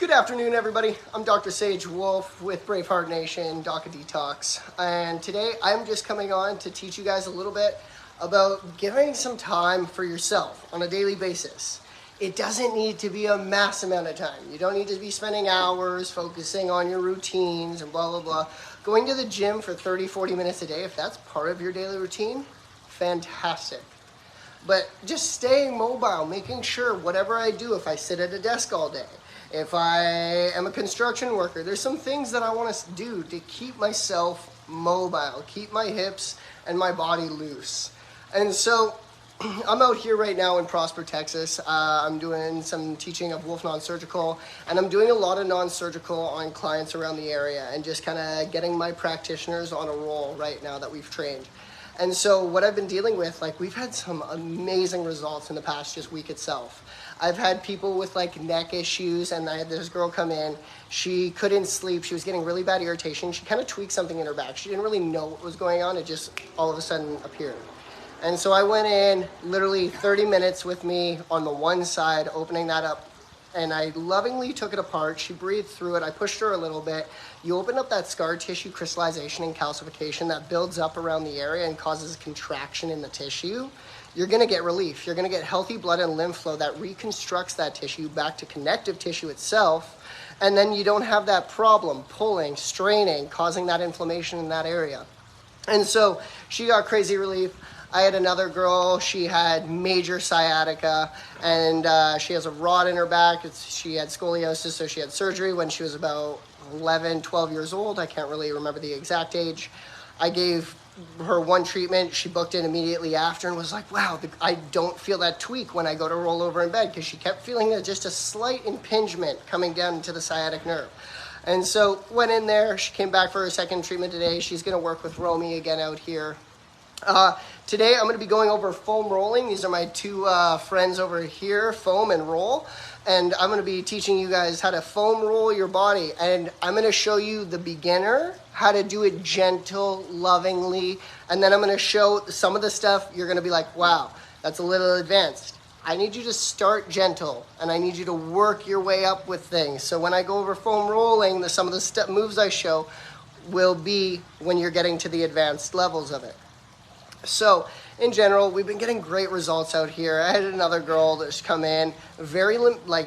Good afternoon, everybody. I'm Dr. Sage Wolfe with BraveHeart Nation, Detox, and today I'm just coming on to teach you guys a little bit about giving some time for yourself on a daily basis. It doesn't need to be a mass amount of time. You don't need to be spending hours focusing on your routines and blah, blah, blah. Going to the gym for 30, 40 minutes a day, if that's part of your daily routine, fantastic. But just staying mobile, making sure whatever I do, if I sit at a desk all day, if I am a construction worker, there's some things that I want to do to keep myself mobile, keep my hips and my body loose. And so I'm out here right now in Prosper, Texas. I'm doing some teaching of Wolfe non-surgical, and I'm doing a lot of non-surgical on clients around the area and just kind of getting my practitioners on a roll right now that we've trained. And so what I've been dealing with, we've had some amazing results in the past just week itself. I've had people with neck issues, and I had this girl come in. She couldn't sleep. She was getting really bad irritation. She kind of tweaked something in her back. She didn't really know what was going on. It just all of a sudden appeared. And so I went in literally 30 minutes with me on the one side, opening that up. And I lovingly took it apart. She breathed through it. I pushed her a little bit. You open up that scar tissue crystallization and calcification that builds up around the area and causes contraction in the tissue. You're going to get relief. You're going to get healthy blood and lymph flow that reconstructs that tissue back to connective tissue itself. And then you don't have that problem pulling, straining, causing that inflammation in that area. And so she got crazy relief. I had another girl, she had major sciatica, and she has a rod in her back. She had scoliosis, so she had surgery when she was about 11, 12 years old. I can't really remember the exact age. I gave her one treatment. She booked it immediately after and was like, wow, I don't feel that tweak when I go to roll over in bed, because she kept feeling just a slight impingement coming down into the sciatic nerve. And so went in there. She came back for her second treatment today. She's going to work with Romy again out here. Today I'm going to be going over foam rolling. These are my two friends over here, foam and roll. And I'm going to be teaching you guys how to foam roll your body. And I'm going to show you the beginner, how to do it gentle, lovingly. And then I'm going to show some of the stuff you're going to be like, wow, that's a little advanced. I need you to start gentle, and I need you to work your way up with things. So when I go over foam rolling, some of the moves I show will be when you're getting to the advanced levels of it. So, in general, we've been getting great results out here. I had another girl that's come in,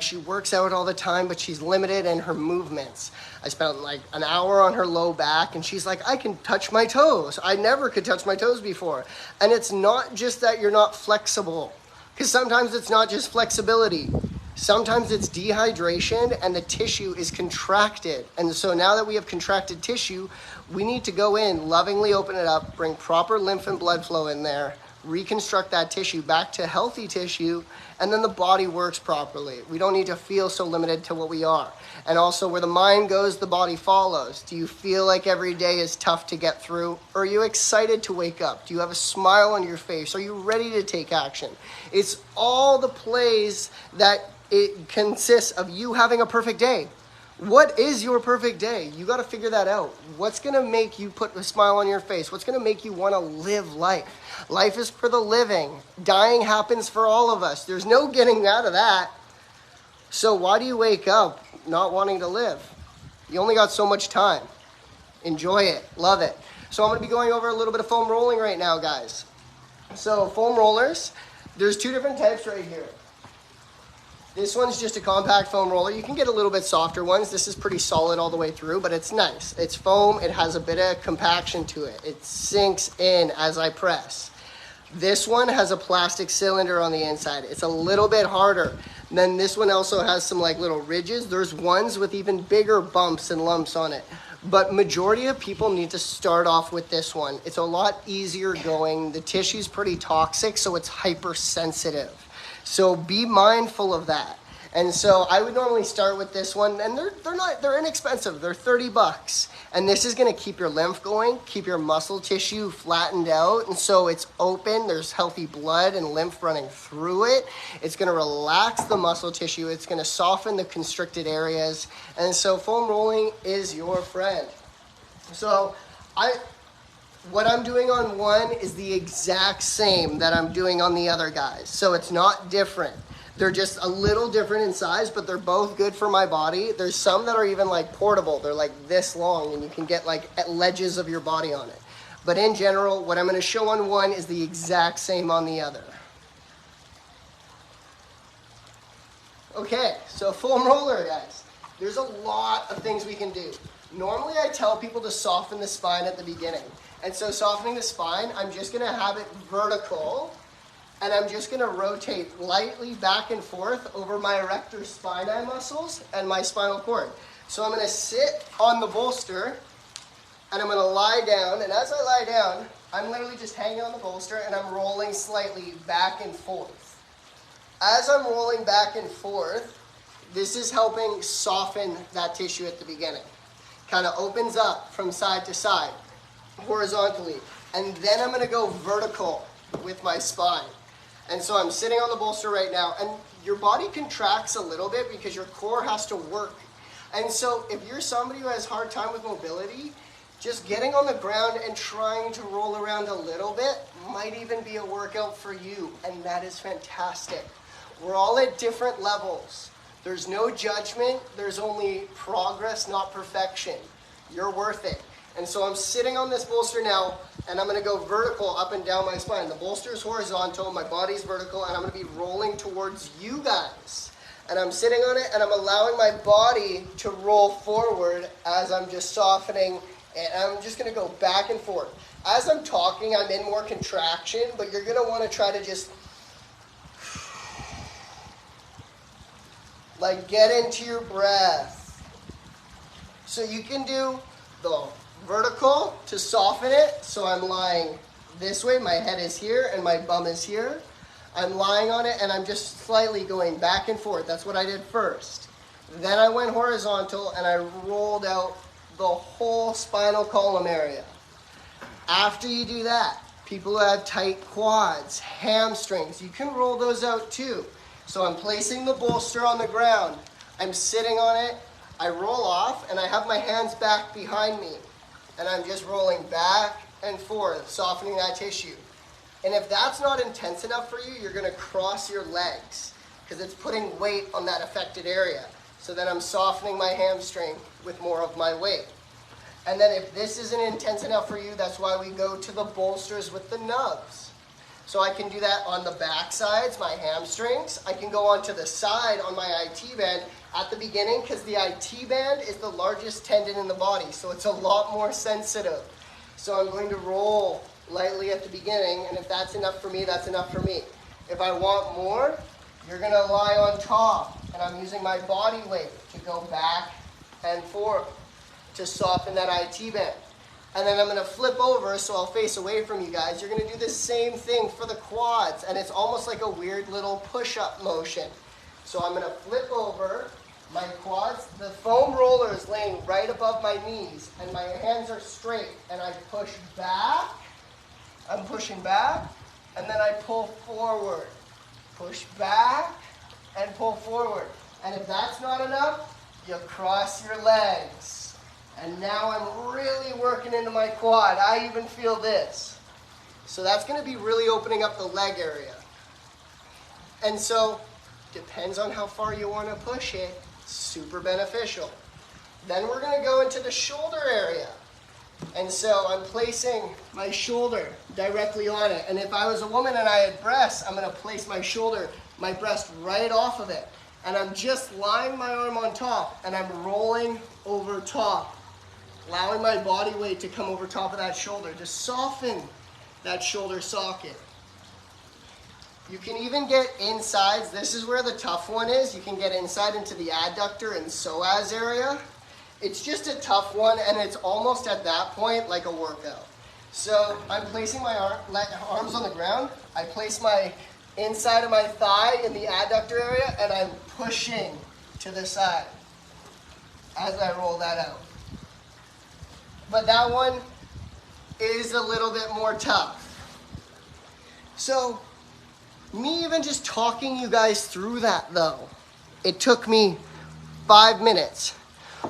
she works out all the time, but she's limited in her movements. I spent an hour on her low back, and she's like, I can touch my toes. I never could touch my toes before. And it's not just that you're not flexible, because sometimes it's not just flexibility. Sometimes it's dehydration and the tissue is contracted. And so now that we have contracted tissue, we need to go in, lovingly open it up, bring proper lymph and blood flow in there, reconstruct that tissue back to healthy tissue, and then the body works properly. We don't need to feel so limited to what we are. And also, where the mind goes, the body follows. Do you feel like every day is tough to get through? Or are you excited to wake up? Do you have a smile on your face? Are you ready to take action? It's all the plays that it consists of you having a perfect day. What is your perfect day? You got to figure that out. What's going to make you put a smile on your face? What's going to make you want to live life? Life is for the living. Dying happens for all of us. There's no getting out of that. So why do you wake up not wanting to live? You only got so much time. Enjoy it. Love it. So I'm going to be going over a little bit of foam rolling right now, guys. So foam rollers, there's two different types right here. This one's just a compact foam roller. You can get a little bit softer ones. This is pretty solid all the way through, but it's nice. It's foam. It has a bit of compaction to it. It sinks in as I press. This one has a plastic cylinder on the inside. It's a little bit harder. And then this one also has some little ridges. There's ones with even bigger bumps and lumps on it. But majority of people need to start off with this one. It's a lot easier going. The tissue's pretty toxic, so it's hypersensitive. So be mindful of that. And so I would normally start with this one, and they're inexpensive. They're $30. And this is going to keep your lymph going, keep your muscle tissue flattened out, and so it's open. There's healthy blood and lymph running through it. It's going to relax the muscle tissue. It's going to soften the constricted areas. And so foam rolling is your friend. So what I'm doing on one is the exact same that I'm doing on the other guys. So it's not different. They're just a little different in size, but they're both good for my body. There's some that are even like portable. They're like this long and you can get like at ledges of your body on it. But in general, what I'm gonna show on one is the exact same on the other. Okay, so foam roller, guys. There's a lot of things we can do. Normally I tell people to soften the spine at the beginning. And so softening the spine, I'm just gonna have it vertical, and I'm just gonna rotate lightly back and forth over my erector spinae muscles and my spinal cord. So I'm gonna sit on the bolster, and I'm gonna lie down, and as I lie down, I'm literally just hanging on the bolster and I'm rolling slightly back and forth. As I'm rolling back and forth, this is helping soften that tissue at the beginning. Kind of opens up from side to side, horizontally. And then I'm gonna go vertical with my spine. And so I'm sitting on the bolster right now, and your body contracts a little bit because your core has to work. And so if you're somebody who has a hard time with mobility, just getting on the ground and trying to roll around a little bit might even be a workout for you, and that is fantastic. We're all at different levels. There's no judgment, there's only progress, not perfection. You're worth it. And so I'm sitting on this bolster now, and I'm gonna go vertical up and down my spine. The bolster is horizontal, my body's vertical, and I'm gonna be rolling towards you guys. And I'm sitting on it, and I'm allowing my body to roll forward as I'm just softening, and I'm just gonna go back and forth. As I'm talking, I'm in more contraction, but you're gonna wanna try to just like get into your breath. So you can do the vertical to soften it. So I'm lying this way, my head is here and my bum is here. I'm lying on it and I'm just slightly going back and forth. That's what I did first. Then I went horizontal and I rolled out the whole spinal column area. After you do that, people who have tight quads, hamstrings, you can roll those out too. So I'm placing the bolster on the ground. I'm sitting on it. I roll off and I have my hands back behind me. And I'm just rolling back and forth, softening that tissue. And if that's not intense enough for you, you're gonna cross your legs because it's putting weight on that affected area. So then I'm softening my hamstring with more of my weight. And then if this isn't intense enough for you, that's why we go to the bolsters with the nubs. So I can do that on the back sides, my hamstrings. I can go onto the side on my IT band at the beginning because the IT band is the largest tendon in the body, so it's a lot more sensitive. So I'm going to roll lightly at the beginning, and if that's enough for me, that's enough for me. If I want more, you're gonna lie on top, and I'm using my body weight to go back and forth to soften that IT band. And then I'm gonna flip over so I'll face away from you guys. You're gonna do the same thing for the quads, and it's almost like a weird little push-up motion. So I'm gonna flip over, my quads, the foam roller is laying right above my knees, and my hands are straight, and I push back, I'm pushing back, and then I pull forward. Push back, and pull forward. And if that's not enough, you cross your legs. And now I'm really working into my quad. I even feel this. So that's gonna be really opening up the leg area. And so, depends on how far you wanna push it, super beneficial. Then we're gonna go into the shoulder area. And so I'm placing my shoulder directly on it. And if I was a woman and I had breasts, I'm gonna place my shoulder, my breast right off of it. And I'm just lying my arm on top and I'm rolling over top, allowing my body weight to come over top of that shoulder to soften that shoulder socket. You can even get insides. This is where the tough one is. You can get inside into the adductor and psoas area. It's just a tough one, and it's almost at that point like a workout. So I'm placing my arms on the ground. I place my inside of my thigh in the adductor area, and I'm pushing to the side as I roll that out. But that one is a little bit more tough. So me even just talking you guys through that though, it took me 5 minutes.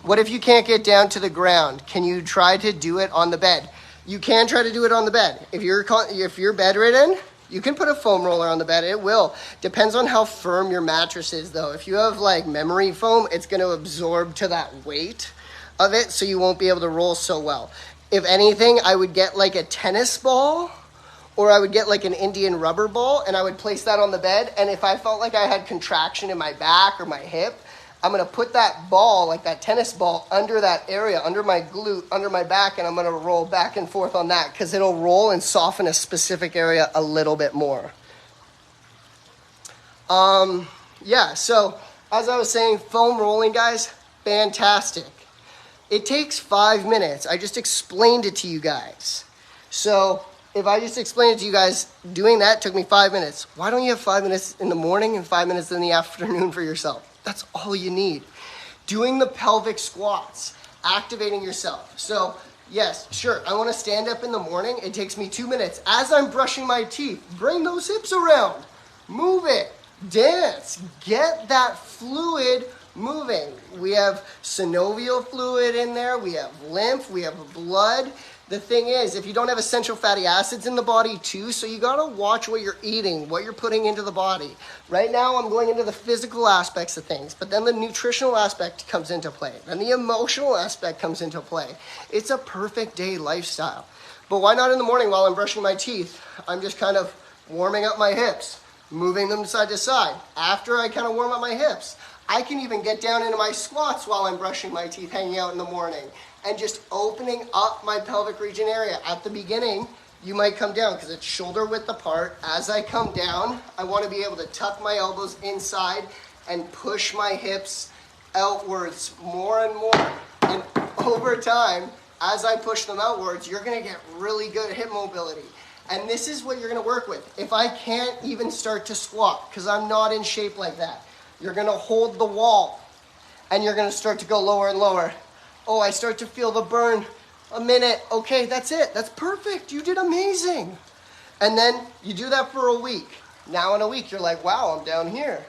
What if you can't get down to the ground? Can you try to do it on the bed? You can try to do it on the bed. If you're bedridden, You can put a foam roller on the bed. It will. Depends on how firm your mattress is, though. If you have like memory foam, it's going to absorb to that weight of it, so you won't be able to roll so well. If anything, I would get like a tennis ball, or I would get like an Indian rubber ball, and I would place that on the bed. And if I felt like I had contraction in my back or my hip, I'm going to put that ball, like that tennis ball, under that area, under my glute, under my back, and I'm going to roll back and forth on that because it'll roll and soften a specific area a little bit more. Yeah, so as I was saying, foam rolling, guys, fantastic. It takes 5 minutes. I just explained it to you guys. So if I just explained it to you guys, doing that took me 5 minutes. Why don't you have 5 minutes in the morning and 5 minutes in the afternoon for yourself? That's all you need. Doing the pelvic squats, activating yourself. So yes, sure, I want to stand up in the morning. It takes me 2 minutes. As I'm brushing my teeth, bring those hips around. Move it. Dance. Get that fluid moving. We have synovial fluid in there. We have lymph. We have blood. The thing is, if you don't have essential fatty acids in the body too, so you got to watch what you're eating, what you're putting into the body. Right now, I'm going into the physical aspects of things, but then the nutritional aspect comes into play. Then the emotional aspect comes into play. It's a perfect day lifestyle. But why not in the morning while I'm brushing my teeth? I'm just kind of warming up my hips, moving them side to side. After I kind of warm up my hips, I can even get down into my squats while I'm brushing my teeth, hanging out in the morning, and just opening up my pelvic region area. At the beginning, you might come down because it's shoulder width apart. As I come down, I want to be able to tuck my elbows inside and push my hips outwards more and more. And over time, as I push them outwards, you're going to get really good hip mobility. And this is what you're going to work with. If I can't even start to squat because I'm not in shape like that, you're going to hold the wall and you're going to start to go lower and lower. Oh, I start to feel the burn. A minute. Okay, that's it. That's perfect. You did amazing. And then you do that for a week. Now in a week, you're like, wow, I'm down here.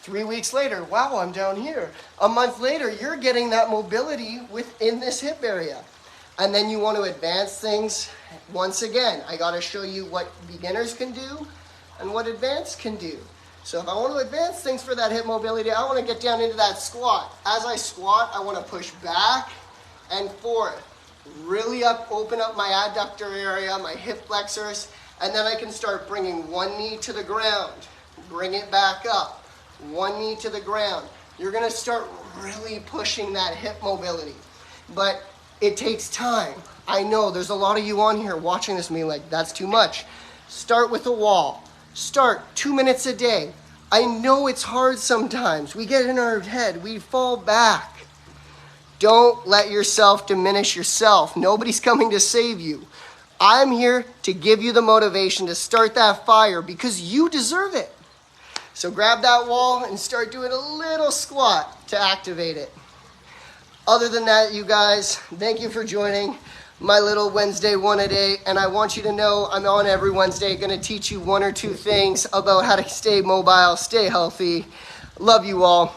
3 weeks later, wow, I'm down here. A month later, you're getting that mobility within this hip area. And then you want to advance things. Once again, I got to show you what beginners can do and what advanced can do. So if I want to advance things for that hip mobility, I want to get down into that squat. As I squat, I want to push back and forth. Really open up my adductor area, my hip flexors, and then I can start bringing one knee to the ground. Bring it back up. One knee to the ground. You're going to start really pushing that hip mobility. But it takes time. I know there's a lot of you on here watching this me like, that's too much. Start with a wall. Start 2 minutes a day. I know it's hard sometimes. We get in our head. We fall back. Don't let yourself diminish yourself. Nobody's coming to save you. I'm here to give you the motivation to start that fire because you deserve it. So grab that wall and start doing a little squat to activate it. Other than that, you guys, thank you for joining my little Wednesday one a day. And I want you to know I'm on every Wednesday going to teach you 1 or 2 things about how to stay mobile, stay healthy. Love you all,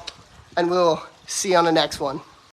and we'll see you on the next one.